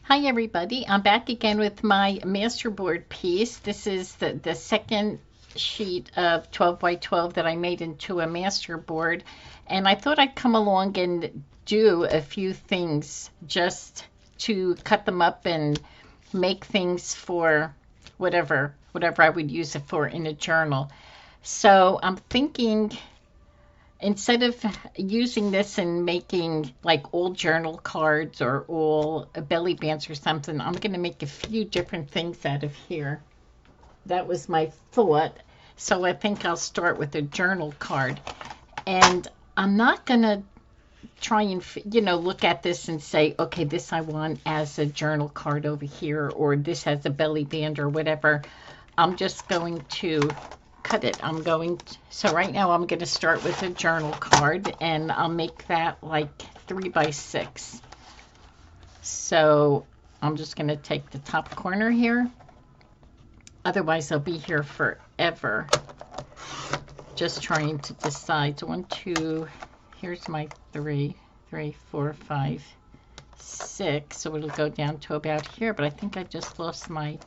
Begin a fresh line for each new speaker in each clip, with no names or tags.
Hi everybody, I'm back again with my Masterboard piece. This is the second sheet of 12 by 12 that I made into a Masterboard, and I thought I'd come along and do a few things just to cut them up and make things for whatever I would use it for in a journal. So I'm thinking, instead of using this and making like old journal cards or all belly bands or something, I'm going to make a few different things out of here. That was my thought. So I think I'll start with a journal card. And I'm not going to try and, look at this and say, okay, this I want as a journal card over here, or this has a belly band or whatever. I'm just going to cut it. So right now I'm going to start with a journal card, and I'll make that like 3 by 6. So I'm just going to take the top corner here. Otherwise I'll be here forever just trying to decide. 1, 2, here's my 3, 4, 5, 6. So it'll go down to about here, but I think I just lost my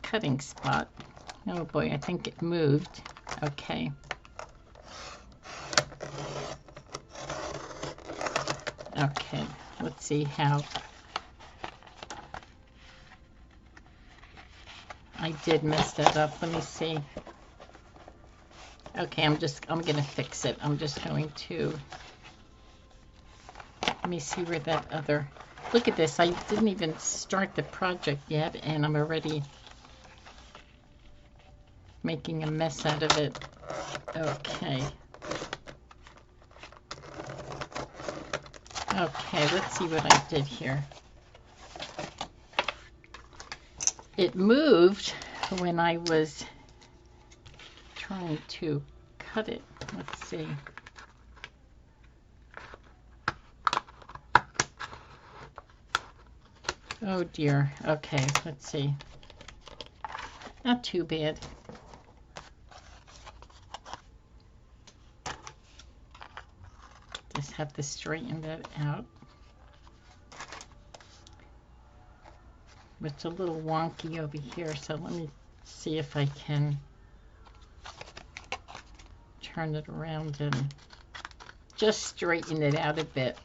cutting spot. Oh boy, I think it moved. Okay. Okay, let's see how I did mess that up. Let me see. Okay, I'm gonna fix it. I'm just going to, let me see where that other, look at this. I didn't even start the project yet, and I'm already making a mess out of it. Okay. Okay, let's see what I did here. It moved when I was trying to cut it. Let's see. Oh dear. Okay, let's see. Not too bad. Just have to straighten that out. It's a little wonky over here, so let me see if I can turn it around and just straighten it out a bit.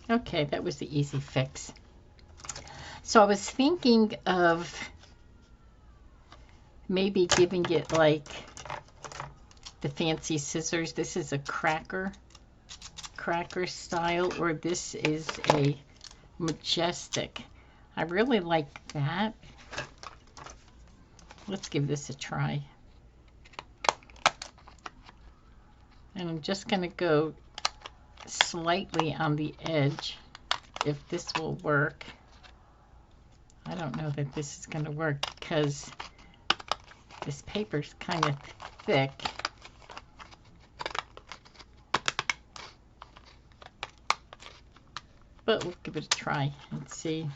Okay, that was the easy fix. So I was thinking of maybe giving it like the fancy scissors. This is a cracker style, or this is a majestic. I really like that. Let's give this a try. And I'm just going to go slightly on the edge, if this will work. I don't know that this is going to work because this paper's kind of thick. But we'll give it a try and see.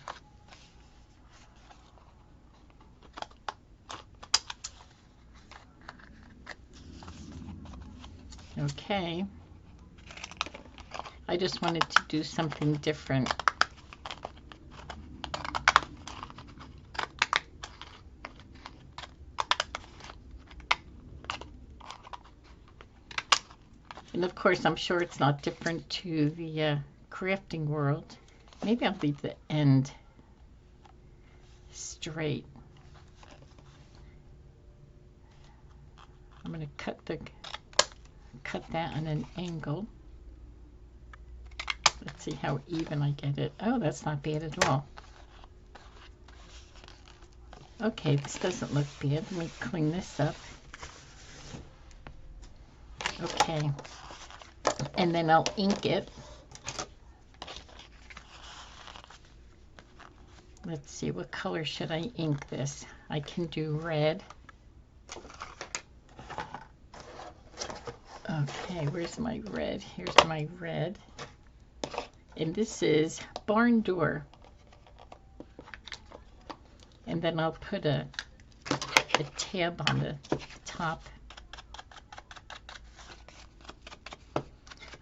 Okay. I just wanted to do something different. And of course, I'm sure it's not different to the crafting world. Maybe I'll leave the end straight. I'm going to cut that on an angle. Let's see how even I get it. Oh, that's not bad at all. Okay, this doesn't look bad. Let me clean this up. Okay, and then I'll ink it. Let's see, what color should I ink this? I can do red. Okay, where's my red? Here's my red. And this is Barn Door. And then I'll put a tab on the top.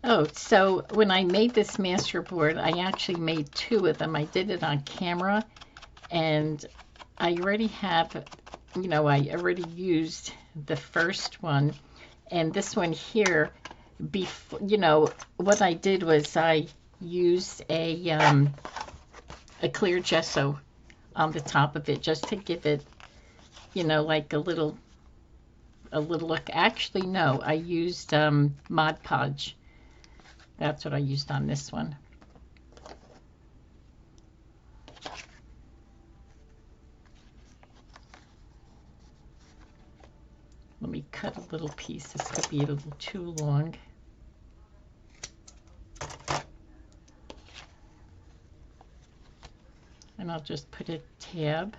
Oh, so when I made this masterboard, I actually made two of them. I did it on camera, and I already have, you know, I already used the first one, and this one here, before, you know, what I did was I used a clear gesso on the top of it just to give it, you know, like a little look. Actually, no, I used Mod Podge. That's what I used on this one. Let me cut a little piece. This could be a little too long. And I'll just put a tab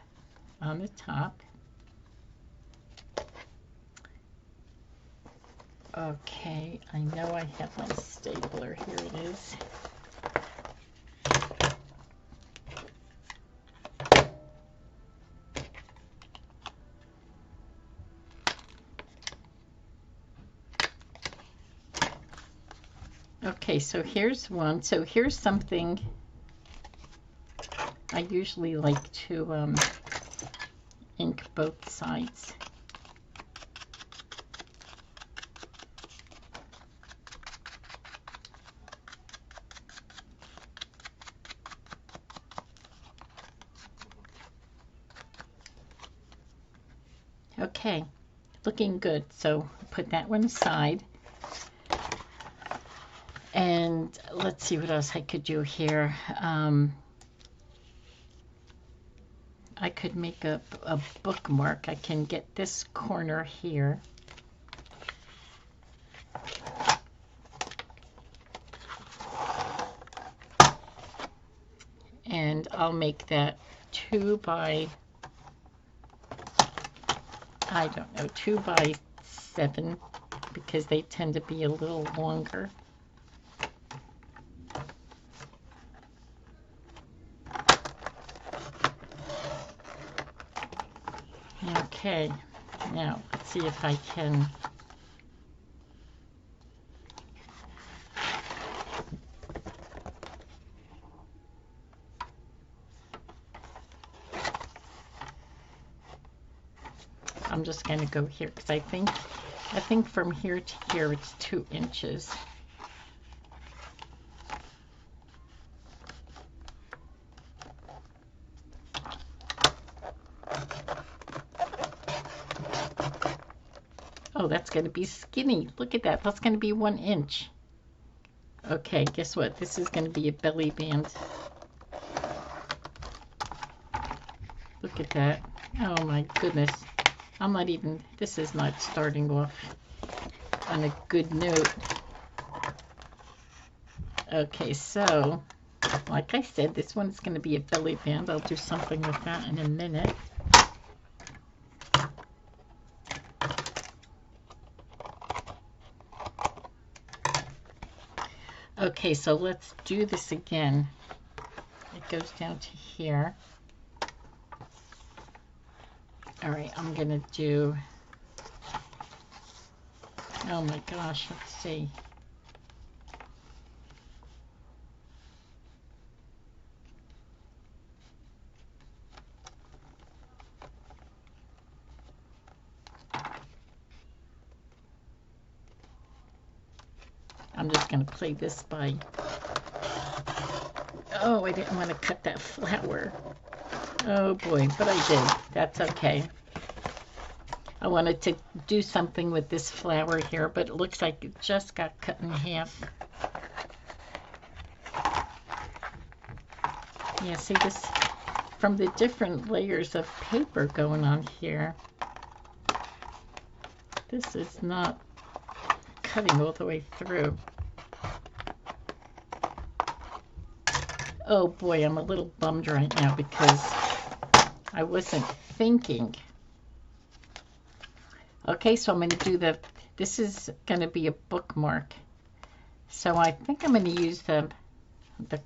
on the top. Okay, I know I have my stapler. Here it is. Okay, so here's one. So here's something I usually like to ink both sides. Okay, looking good. So put that one aside. And let's see what else I could do here. I could make a bookmark. I can get this corner here. And I'll make that 2 by, I don't know, 2 by 7, because they tend to be a little longer. Okay, now let's see if I can I'm just going to go here because I think from here to here it's 2 inches. Oh, that's going to be skinny. Look at that. That's going to be 1 inch. Okay, guess what? This is going to be a belly band. Look at that. Oh my goodness. I'm not even, this is not starting off on a good note. Okay, so, like I said, this one's going to be a belly band. I'll do something with that in a minute. Okay, so let's do this again. It goes down to here. All right, I'm going to do, oh my gosh, let's see. I'm just going to play this by, oh, I didn't want to cut that flower. Oh boy, but I did. That's okay. I wanted to do something with this flower here, but it looks like it just got cut in half. Yeah, see this, from the different layers of paper going on here, this is not cutting all the way through. Oh boy, I'm a little bummed right now because I wasn't thinking. Okay, so I'm going to do this is going to be a bookmark. So I think I'm going to use the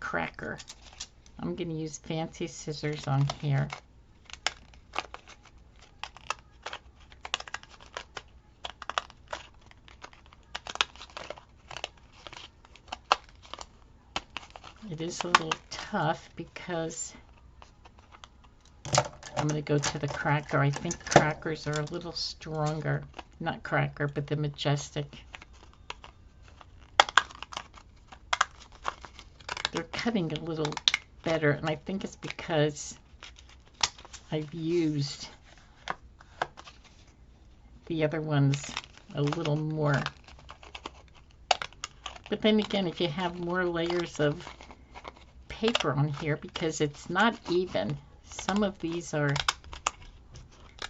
cracker. I'm going to use fancy scissors on here. It is a little tough because I'm going to go to the cracker. I think crackers are a little stronger. Not cracker, but the Majestic. They're cutting a little better, and I think it's because I've used the other ones a little more. But then again, if you have more layers of paper on here, because it's not even, some of these are,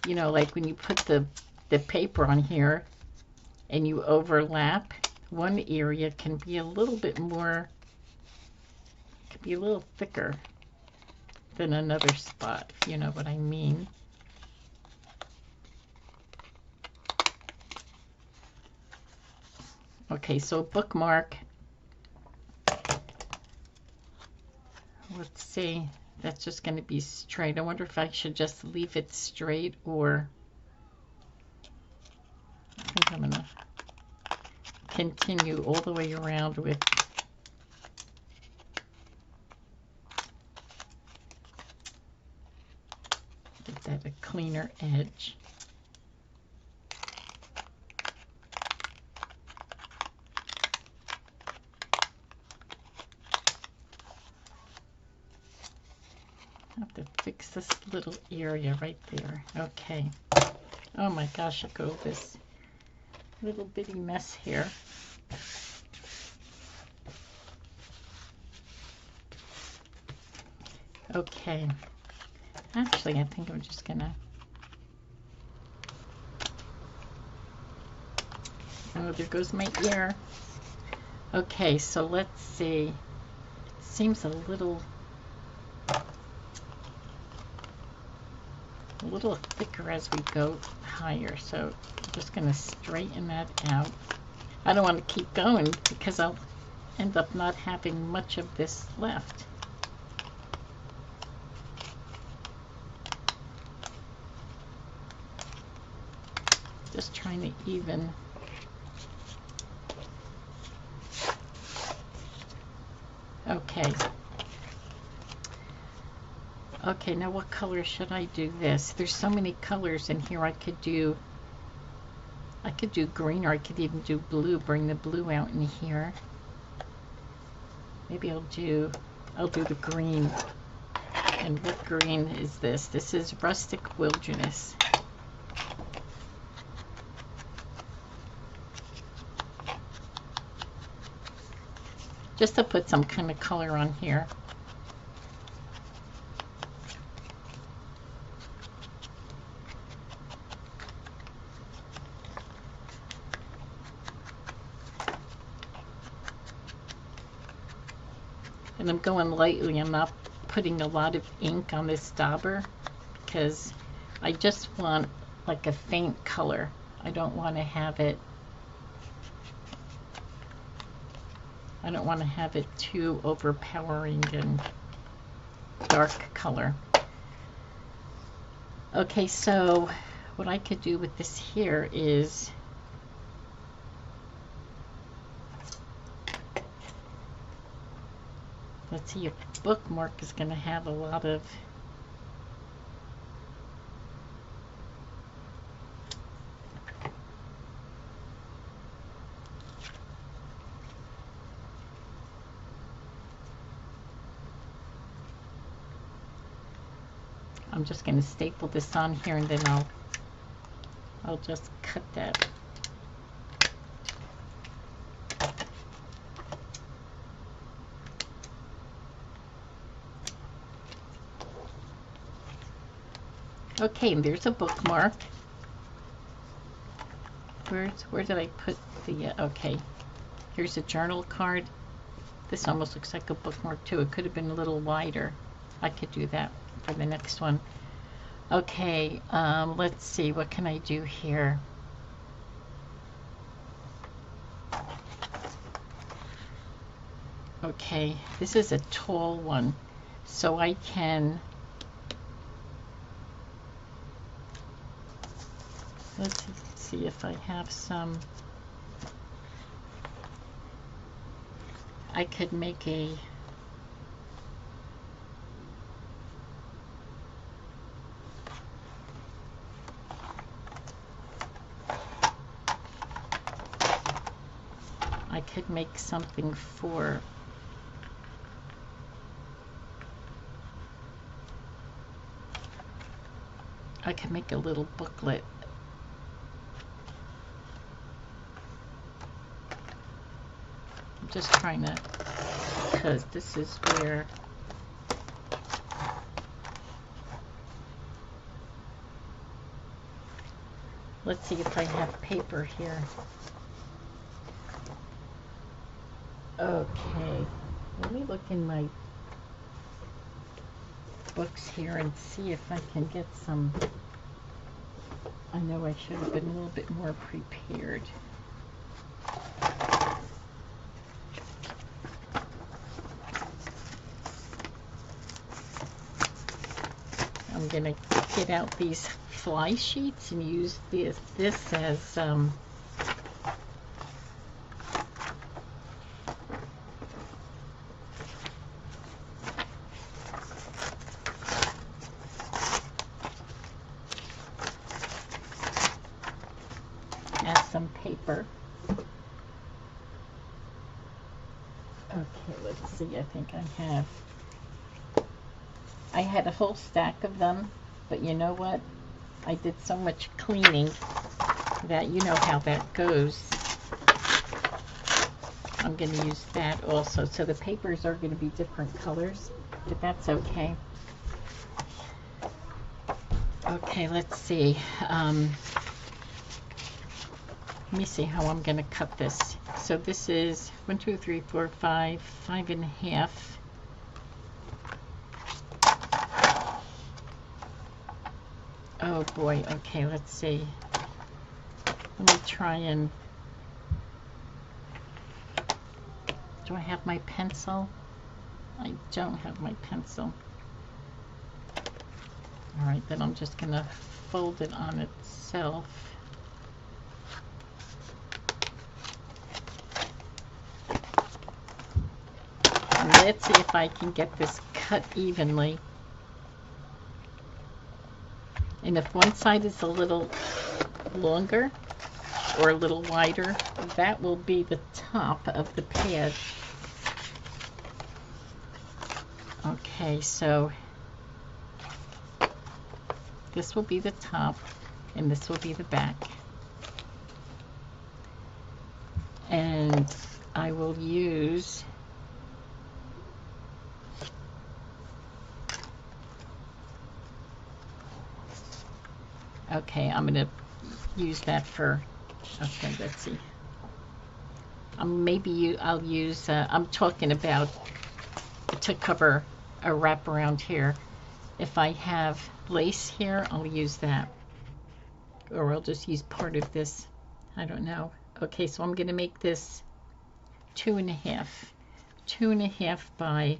you know, like when you put the paper on here and you overlap, one area can be a little bit more, could be a little thicker than another spot, if you know what I mean. Okay, so bookmark. Let's see. That's just going to be straight. I wonder if I should just leave it straight, or I think I'm going to continue all the way around with get that a cleaner edge. I have to fix this little area right there. Okay. Oh my gosh, look at this little bitty mess here. Okay. Actually, I think I'm just gonna. Oh, there goes my ear. Okay, so let's see. It seems a little thicker as we go higher, so I'm just going to straighten that out. I don't want to keep going because I'll end up not having much of this left. Just trying to even. Okay. Okay, now what color should I do this? There's so many colors in here. I could do green, or I could even do blue. Bring the blue out in here. Maybe I'll do the green. And what green is this? This is Rustic Wilderness. Just to put some kind of color on here. And I'm going lightly. I'm not putting a lot of ink on this dauber because I just want like a faint color. I don't want to have it too overpowering and dark color. Okay, so what I could do with this here is let's see if Bookmark is going to have a lot of I'm just going to staple this on here, and then I'll just cut that. Okay, and there's a bookmark. Where did I put the, okay. Here's a journal card. This almost looks like a bookmark too. It could have been a little wider. I could do that for the next one. Okay, let's see, what can I do here? Okay, this is a tall one, so I can, let's see if I have some, I could make a I could make something for I can make a little booklet. I'm just trying to, because this is where let's see if I have paper here. Okay, let me look in my books here and see if I can get some. I know I should have been a little bit more prepared. I'm going to get out these fly sheets and use this as some paper. Okay, let's see. I think I had a whole stack of them, but you know what? I did so much cleaning that you know how that goes. I'm going to use that also. So the papers are going to be different colors, but that's okay. Okay, let's see. Let me see how I'm going to cut this. So this is 1, 2, 3, 4, 5, 5.5. Oh boy, okay, let's see. Let me try and... Do I have my pencil? I don't have my pencil. Alright, then I'm just going to fold it on itself. And let's see if I can get this cut evenly. And if one side is a little longer or a little wider, that will be the top of the pad. Okay, so this will be the top and this will be the back. And I will use okay, I'm going to use that for, okay, let's see. I'll use, I'm talking about to cover a wrap around here. If I have lace here, I'll use that. Or I'll just use part of this. I don't know. Okay, so I'm going to make this 2.5. 2.5 by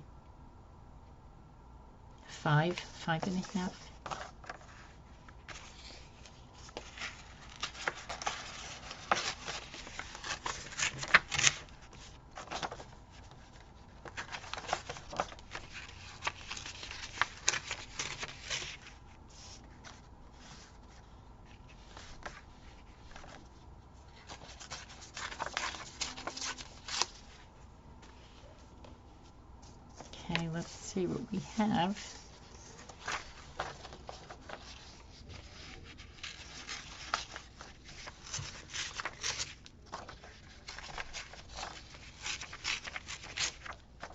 5.5. Okay, let's see what we have.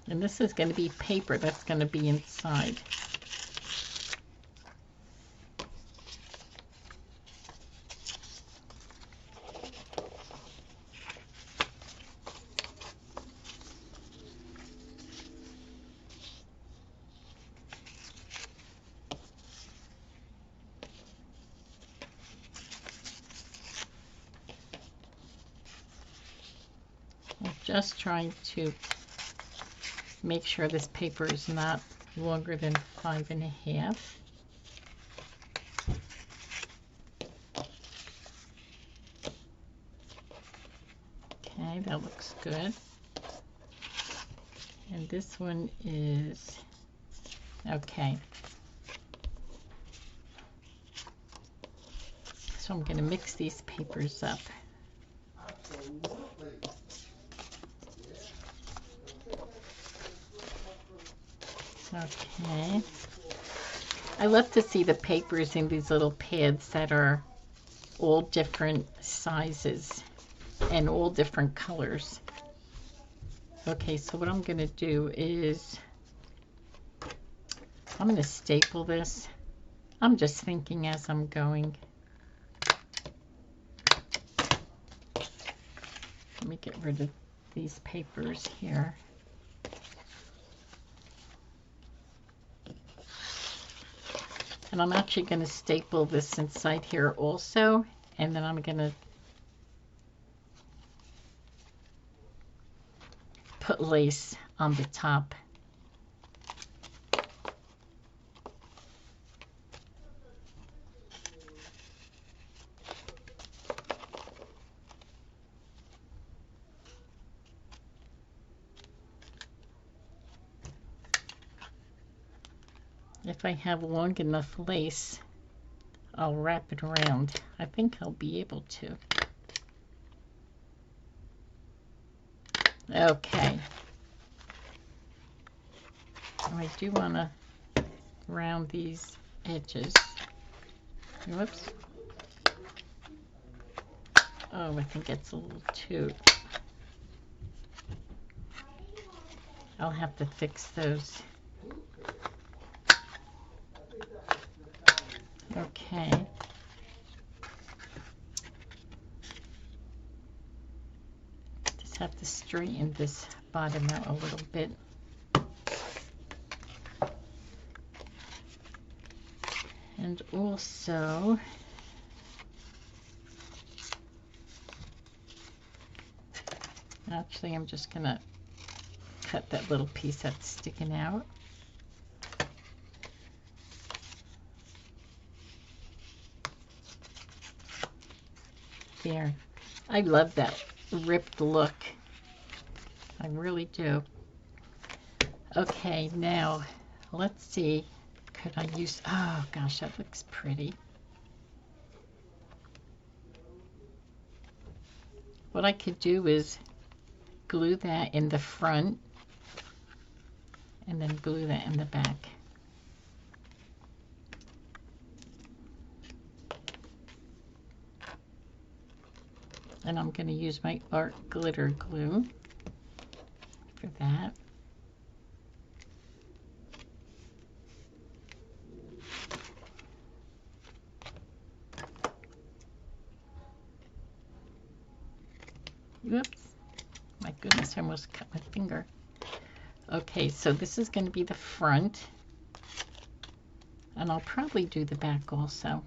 And this is going to be paper that's going to be inside. I'm just trying to make sure this paper is not longer than 5.5. Okay, that looks good. And this one is okay. So I'm going to mix these papers up. Okay. I love to see the papers in these little pads that are all different sizes and all different colors. Okay, so what I'm going to do is I'm going to staple this. I'm just thinking as I'm going. Let me get rid of these papers here. And I'm actually going to staple this inside here also, and then I'm going to put lace on the top. If I have long enough lace, I'll wrap it around. I think I'll be able to. Okay. I do want to round these edges. Whoops. Oh, I think it's a little too... I'll have to fix those. Okay. Just have to straighten this bottom out a little bit. And also, actually, I'm just gonna cut that little piece that's sticking out. There. I love that ripped look. I really do. Okay, now let's see. Could I use... Oh gosh, that looks pretty. What I could do is glue that in the front and then glue that in the back. And I'm going to use my art glitter glue for that. Whoops. My goodness, I almost cut my finger. Okay, so this is going to be the front. And I'll probably do the back also.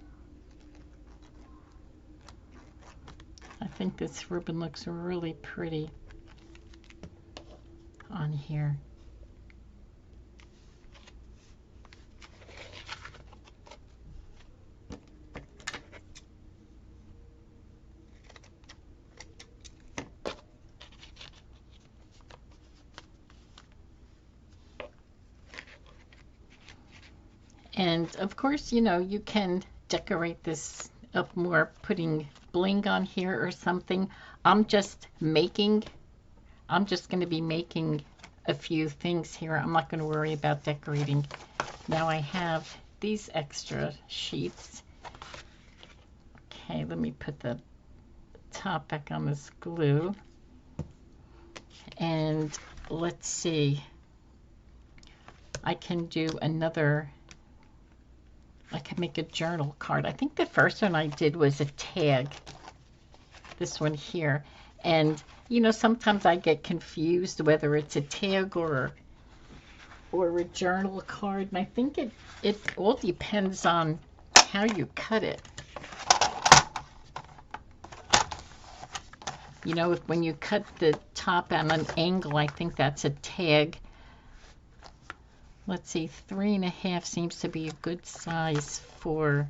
I think this ribbon looks really pretty on here. And of course, you know, you can decorate this up more, putting bling on here or something. I'm just going to be making a few things here. I'm not going to worry about decorating. Now I have these extra sheets. Okay, let me put the top back on this glue. And let's see. I can do another... I can make a journal card. I think the first one I did was a tag. This one here. And, you know, sometimes I get confused whether it's a tag or a journal card. And I think it all depends on how you cut it. You know, when you cut the top at an angle, I think that's a tag. Let's see, 3.5 seems to be a good size for...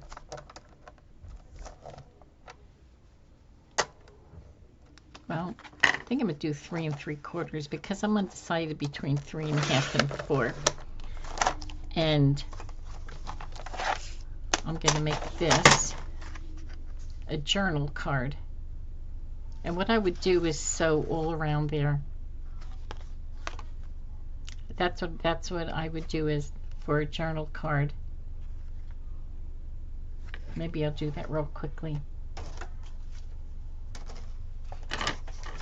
Well, I think I'm going to do 3 3/4 because I'm undecided between 3.5 and 4. And I'm going to make this a journal card. And what I would do is sew all around there. That's what I would do is for a journal card. Maybe I'll do that real quickly.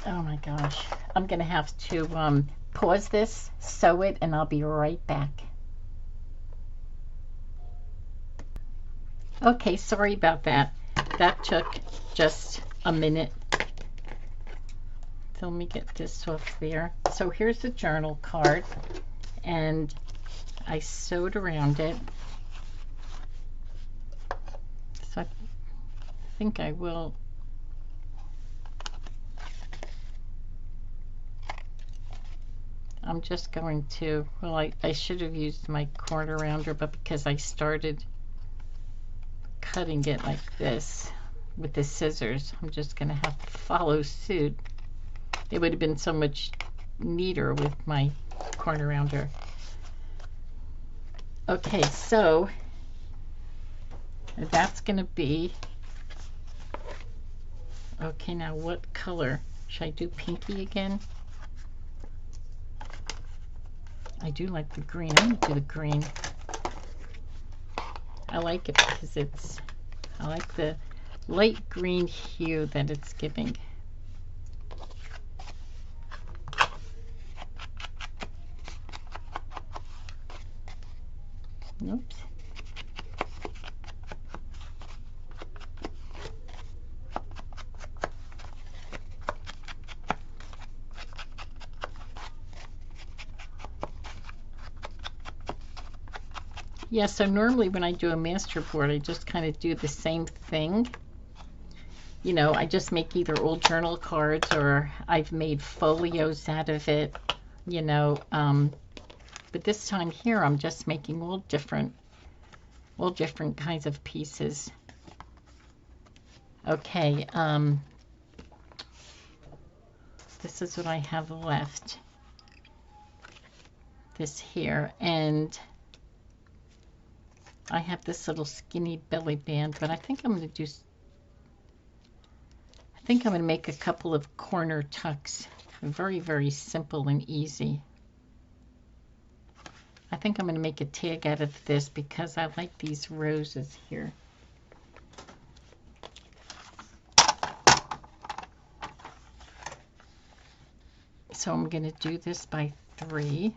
Oh my gosh. I'm going to have to pause this, sew it, and I'll be right back. Okay, sorry about that. That took just a minute. So let me get this off there. So here's the journal card, and I sewed around it. So I think I will. I'm just going to, well, I should have used my corner rounder, but because I started cutting it like this with the scissors, I'm just going to have to follow suit. It would have been so much neater with my corner rounder. Okay, so that's going to be, okay, now what color? Should I do pinky again? I do like the green. I'm going to do the green. I like it because I like the light green hue that it's giving. Oops. Yeah, so normally when I do a masterboard, I just kind of do the same thing. You know, I just make either old journal cards or I've made folios out of it, you know. But this time here, I'm just making all different kinds of pieces. Okay, this is what I have left. This here, and I have this little skinny belly band, but I think I'm going to make a couple of corner tucks. Very, very simple and easy. I think I'm going to make a tag out of this because I like these roses here. So I'm going to do this by 3.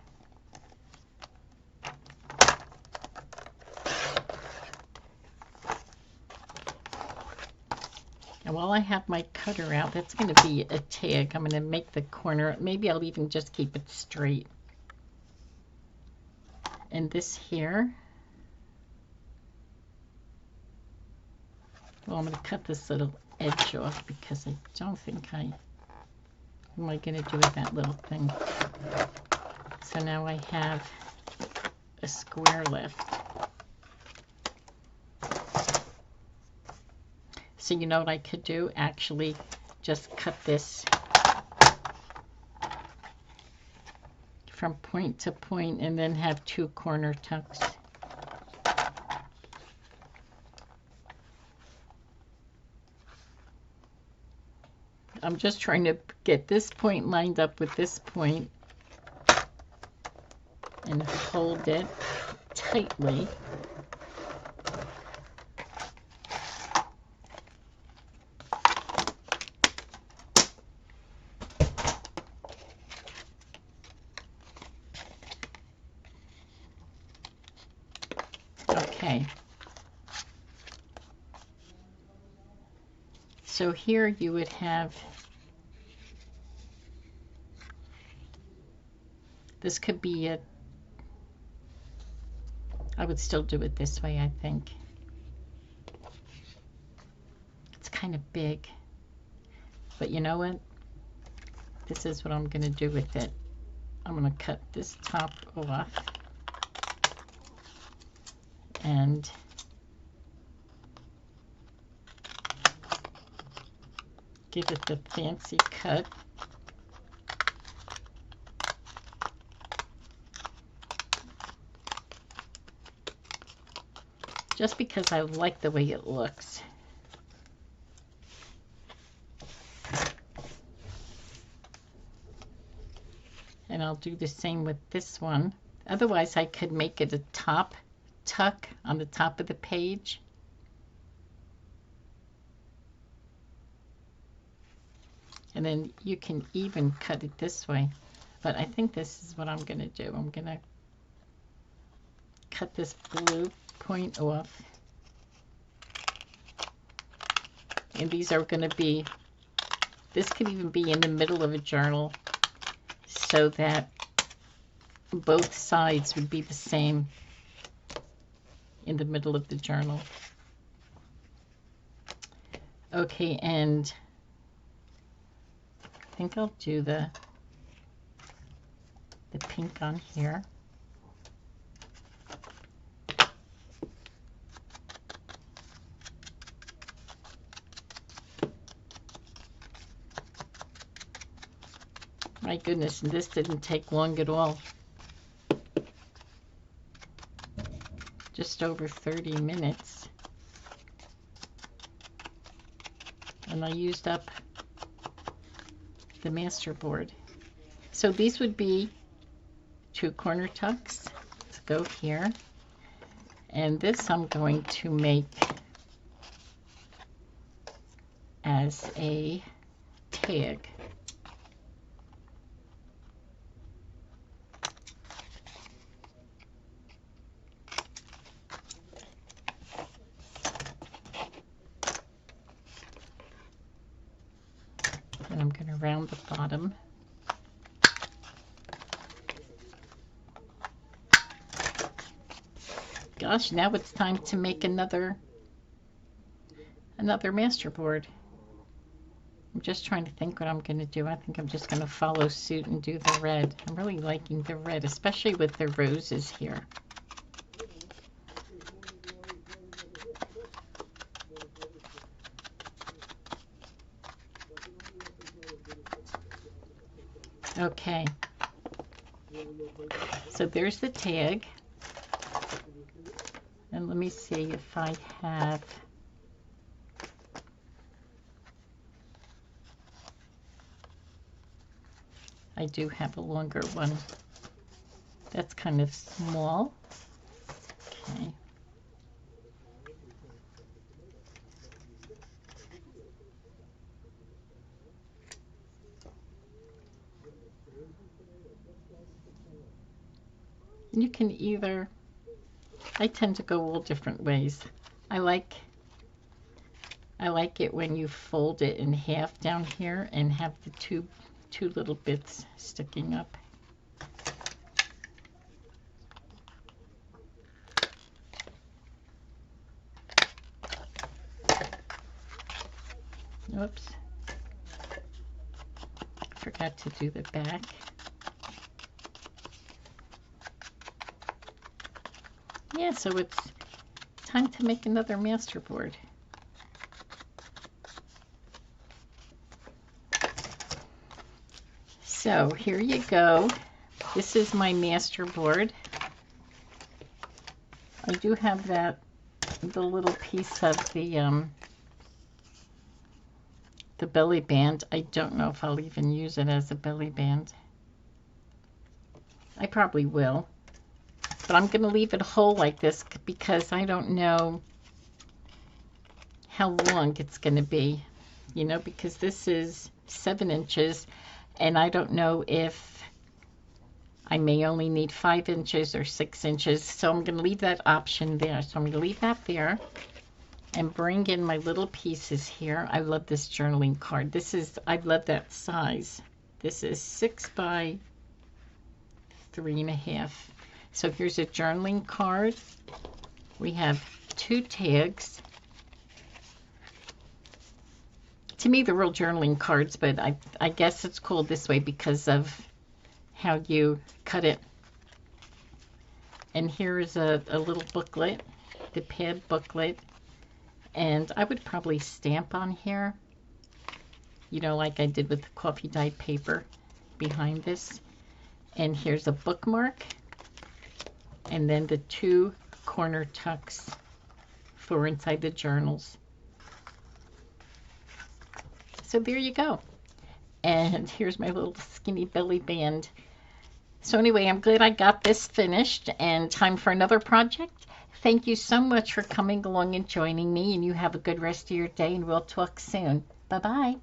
And while I have my cutter out, that's going to be a tag. I'm going to make the corner, maybe I'll even just keep it straight. And this here, well, I'm going to cut this little edge off because I don't think what am I going to do with that little thing? So now I have a square left. So you know what I could do? Actually, just cut this from point to point and then have 2 corner tucks. I'm just trying to get this point lined up with this point and hold it tightly. Okay. So here you would have, this could be I would still do it this way, I think. It's kind of big. But you know what? This is what I'm going to do with it. I'm going to cut this top off. And give it the fancy cut. Just because I like the way it looks. And And I'll do the same with this one. Otherwise, I could make it a top tuck on the top of the page. And then you can even cut it this way. But I think this is what I'm going to do. I'm going to cut this blue point off. And these are going to be, this could even be in the middle of a journal so that both sides would be the same in the middle of the journal. Okay, and I think I'll do the pink on here. My goodness, and this didn't take long at all. Just over 30 minutes. And I used up the Masterboard. So these would be 2 corner tucks. Let's go here. And this I'm going to make as a tag. And I'm going to round the bottom. Gosh, now it's time to make another Masterboard. I'm just trying to think what I'm going to do. I think I'm just going to follow suit and do the red. I'm really liking the red, especially with the roses here. Okay, so there's the tag, and let me see if I have, I do have a longer one. That's kind of small. Okay. You can either, I tend to go all different ways. I like it when you fold it in half down here and have the two little bits sticking up. Oops. Forgot to do the back. Yeah, so it's time to make another Masterboard. So here you go. This is my Masterboard. I do have the little piece of the belly band. I don't know if I'll even use it as a belly band. I probably will. But I'm going to leave it whole like this because I don't know how long it's going to be, you know, because this is 7 inches and I don't know if I may only need 5 inches or 6 inches. So I'm going to leave that option there. So I'm going to leave that there and bring in my little pieces here. I love this journaling card. I love that size. This is 6 by 3.5. So here's a journaling card. We have 2 tags. To me, they're real journaling cards, but I guess it's called this way because of how you cut it. And here is a little booklet, the pad booklet. And I would probably stamp on here, you know, like I did with the coffee dyed paper behind this. And here's a bookmark. And then the 2 corner tucks for inside the journals. So there you go. And here's my little skinny belly band. So anyway, I'm glad I got this finished and time for another project. Thank you so much for coming along and joining me, and you have a good rest of your day, and we'll talk soon. Bye-bye.